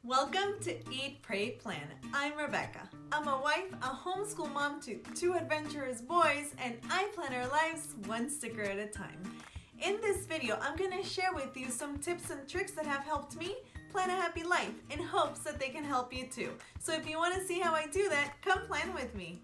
Welcome to Eat, Pray, Plan. I'm Rebecca. I'm a wife, a homeschool mom to two adventurous boys, and I plan our lives one sticker at a time. In this video, I'm going to share with you some tips and tricks that have helped me plan a happy life in hopes that they can help you too. So if you want to see how I do that, come plan with me.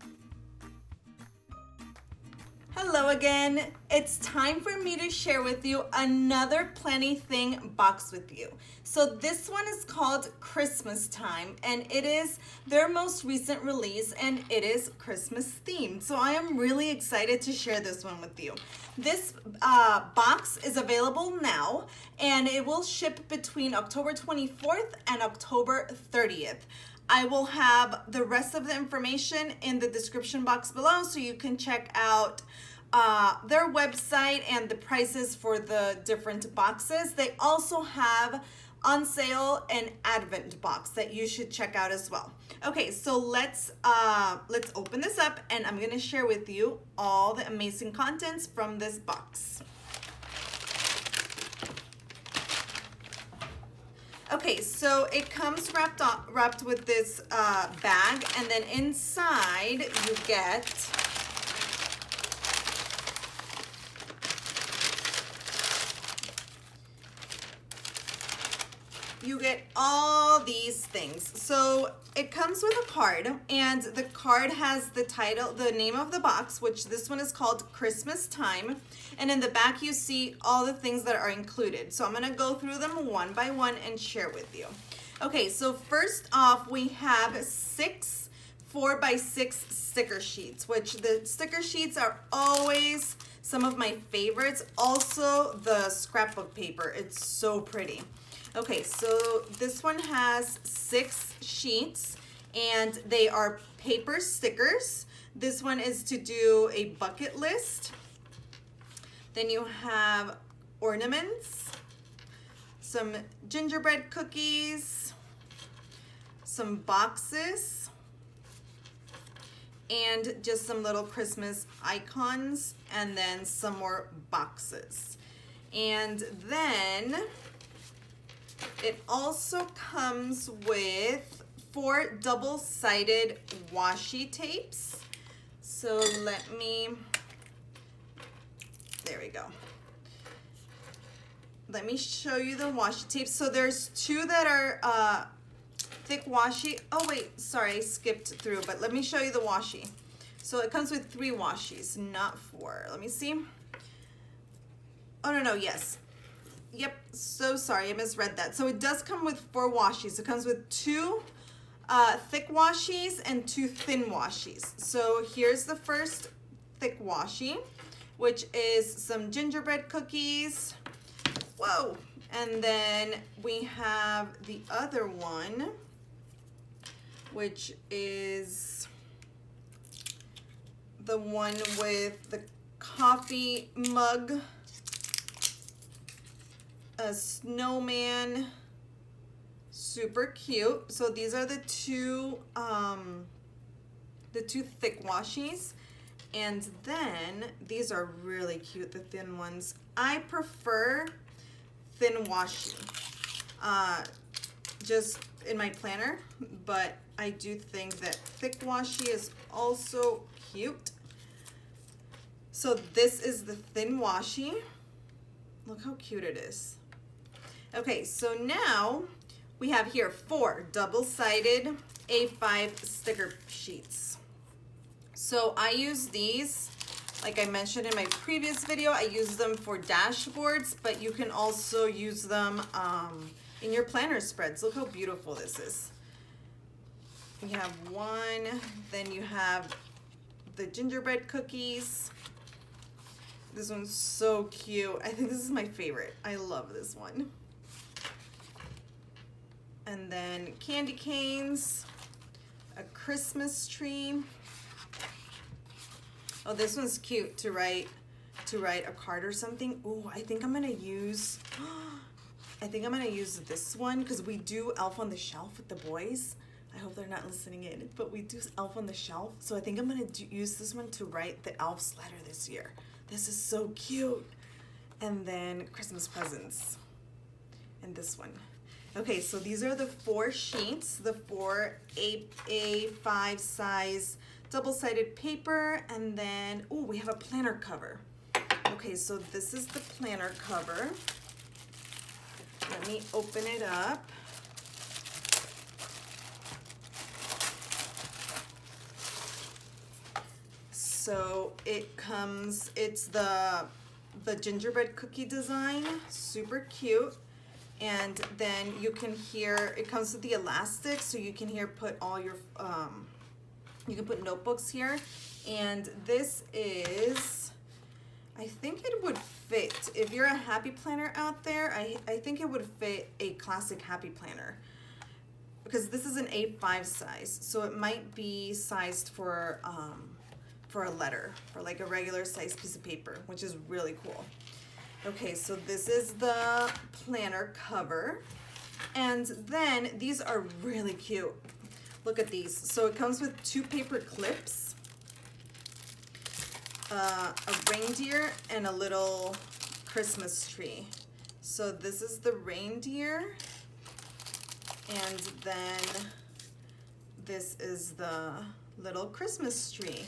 Hello again. It's time for me to share with you another Planything box with you. So this one is called Christmas Time, and it is their most recent release, and it is Christmas themed. So I am really excited to share this one with you. This box is available now, and it will ship between October 24th and October 30th. I will have the rest of the information in the description box below so you can check out their website and the prices for the different boxes. They also have on sale an Advent box that you should check out as well. Okay, so let's open this up, and I'm gonna share with you all the amazing contents from this box. Okay, so it comes wrapped with this bag, and then inside you get all these things. So it comes with a card, and the card has the title, the name of the box, which this one is called Christmas Time. And in the back, you see all the things that are included. So I'm gonna go through them one by one and share with you. Okay, so first off, we have 6 4x6 sticker sheets, which the sticker sheets are always some of my favorites. Also, the scrapbook paper, it's so pretty. Okay, so this one has 6 sheets, and they are paper stickers. This one is to do a bucket list. Then you have ornaments, some gingerbread cookies, some boxes, and just some little Christmas icons, and then some more boxes. And then it also comes with 4 double-sided washi tapes. So there we go. Let me show you the washi tapes. So there's 2 that are thick washi. Oh wait, sorry, I skipped through, but let me show you the washi. So it comes with 3 washis, not 4. Let me see. Oh, no, yes. Yep, so sorry, I misread that. So it does come with 4 washis. It comes with 2 thick washis and 2 thin washis. So here's the first thick washi, which is some gingerbread cookies. Whoa! And then we have the other one, which is the one with the coffee mug, a snowman, super cute. So these are the two thick washis, and then these are really cute, the thin ones. I prefer thin washi just in my planner, but I do think that thick washi is also cute. So this is the thin washi. Look how cute it is. Okay, so now we have here 4 double-sided A5 sticker sheets. So I use these, like I mentioned in my previous video, I use them for dashboards, but you can also use them in your planner spreads. Look how beautiful this is. You have 1, then you have the gingerbread cookies. This one's so cute. I think this is my favorite. I love this one. And then candy canes, a Christmas tree. Oh, this one's cute to write a card or something. Oh, I think I'm gonna use this one, because we do Elf on the Shelf with the boys. I hope they're not listening in, but we do Elf on the Shelf. So I think I'm gonna use this one to write the elf's letter this year. This is so cute. And then Christmas presents. And this one. Okay, so these are the 4 sheets, the 4 A5 size double-sided paper, and then, oh, we have a planner cover. Okay, so this is the planner cover. Let me open it up. So it comes, it's the gingerbread cookie design, super cute. And then you can here, it comes with the elastic, so you can here put all your, you can put notebooks here. And this is, I think it would fit, if you're a happy planner out there, I think it would fit a classic happy planner. Because this is an A5 size, so it might be sized for a letter, for like a regular size piece of paper, which is really cool. Okay, so this is the planner cover. And then these are really cute. Look at these. So it comes with 2 paper clips, a reindeer, and a little Christmas tree. So this is the reindeer, and then this is the little Christmas tree.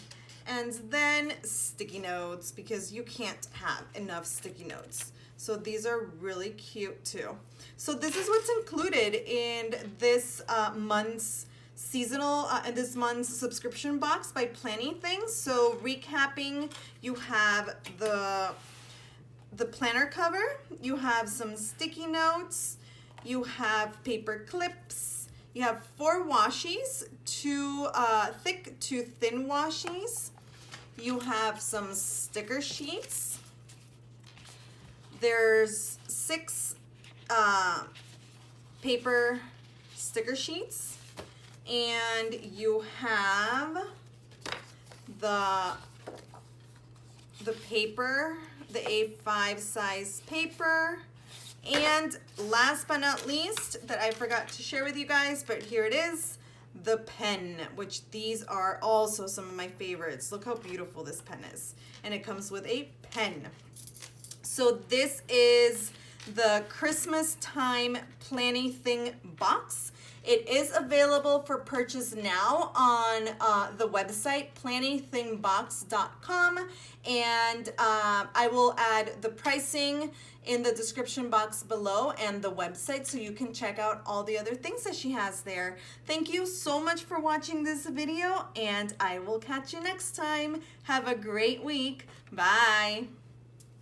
And then sticky notes, because you can't have enough sticky notes. So these are really cute too. So this is what's included in this month's seasonal, this month's subscription box by Planything. So recapping, you have the planner cover, you have some sticky notes, you have paper clips, you have 4 washies, 2 thick, 2 thin washies. You have some sticker sheets. There's 6 paper sticker sheets. And you have the paper, the A5 size paper. And last but not least, that I forgot to share with you guys, but here it is, the pen, which these are also some of my favorites. Look how beautiful this pen is. And it comes with a pen. So this is the Christmas time Planything box. It is available for purchase now on the website planythingbox.com, and I will add the pricing in the description box below and the website so you can check out all the other things that she has there. Thank you so much for watching this video, and I will catch you next time. Have a great week. Bye.